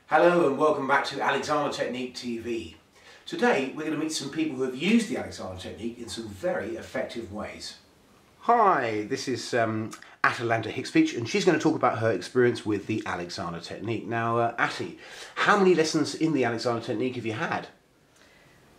Hello and welcome back to Alexander Technique TV. Today we're going to meet some people who have used the Alexander Technique in some very effective ways. Hi, this is Atalanta Hickspeech and she's going to talk about her experience with the Alexander Technique. Now Atty, how many lessons in the Alexander Technique have you had?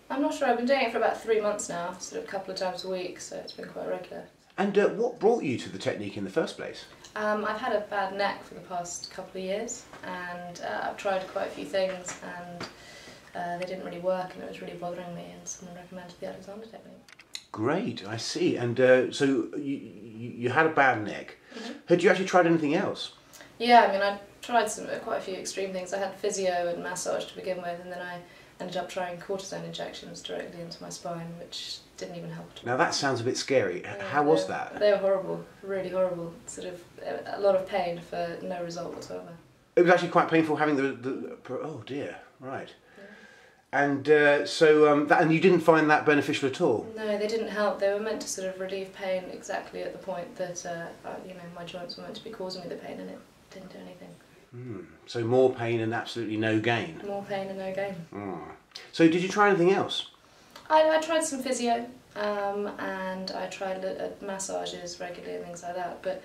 I'm not sure, I've been doing it for about 3 months now, sort of a couple of times a week, so it's been quite regular. And what brought you to the technique in the first place? I've had a bad neck for the past couple of years and I've tried quite a few things and they didn't really work and it was really bothering me, and someone recommended the Alexander Technique. Great, I see. And so you had a bad neck. Mm-hmm. Had you actually tried anything else? Yeah, I mean I tried quite a few extreme things. I had physio and massage to begin with, and then I ended up trying cortisone injections directly into my spine, which didn't even help at all. Now that sounds a bit scary. How was that? They were horrible, really horrible. Sort of a lot of pain for no result whatsoever. It was actually quite painful having oh dear, right. Yeah. And and you didn't find that beneficial at all? No, they didn't help. They were meant to sort of relieve pain exactly at the point that my joints were meant to be causing me the pain, and it didn't do anything. So more pain and absolutely no gain? More pain and no gain. So did you try anything else? I tried some physio and I tried massages regularly and things like that, but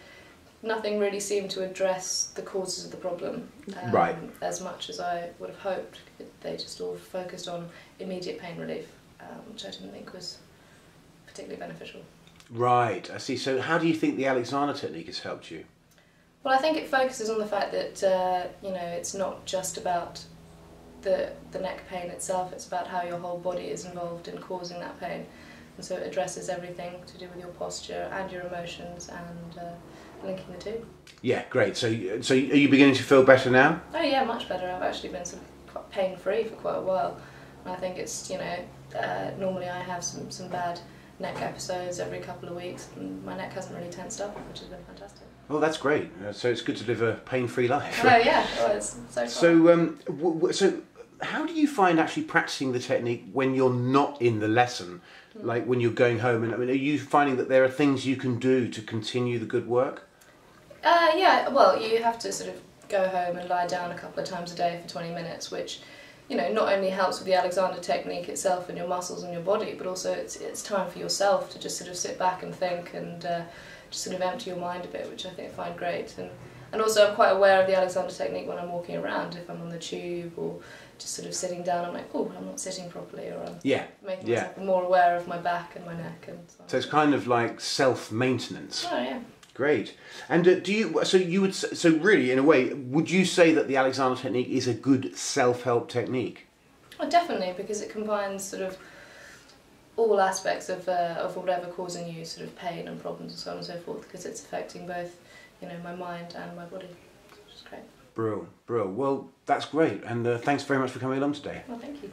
nothing really seemed to address the causes of the problem right. as much as I would have hoped. They just all focused on immediate pain relief, which I didn't think was particularly beneficial. Right, I see. So how do you think the Alexander Technique has helped you? Well, I think it focuses on the fact that it's not just about the neck pain itself, it's about how your whole body is involved in causing that pain. And so it addresses everything to do with your posture and your emotions and linking the two. Yeah, great. So are you beginning to feel better now? Oh yeah, much better. I've actually been sort of quite pain-free for quite a while. And I think it's, normally I have some bad neck episodes every couple of weeks, and my neck hasn't really tensed up, which has been fantastic. Oh, that's great. So it's good to live a pain-free life. Oh yeah, it's so fun. So how do you find actually practicing the technique when you're not in the lesson, like when you're going home? And I mean, are you finding that there are things you can do to continue the good work? Yeah, well, you have to sort of go home and lie down a couple of times a day for 20 minutes, which not only helps with the Alexander Technique itself and your muscles and your body, but also it's time for yourself to just sort of sit back and think and just sort of empty your mind a bit, which I find great. And also I'm quite aware of the Alexander Technique when I'm walking around. If I'm on the tube or just sort of sitting down, I'm like, oh, I'm not sitting properly, or I'm making myself more aware of my back and my neck. And so it's kind of like self-maintenance. Oh yeah. Great. And so really, in a way, would you say that the Alexander Technique is a good self-help technique? Oh, definitely, because it combines sort of all aspects of whatever causing you sort of pain and problems and so on and so forth, because it's affecting both, my mind and my body, which is great. Brilliant. Well, that's great, and thanks very much for coming along today. Well, thank you.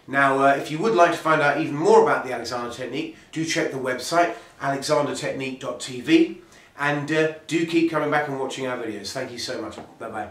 Now, if you would like to find out even more about the Alexander Technique, do check the website, alexandertechnique.tv. And do keep coming back and watching our videos. Thank you so much. Bye-bye.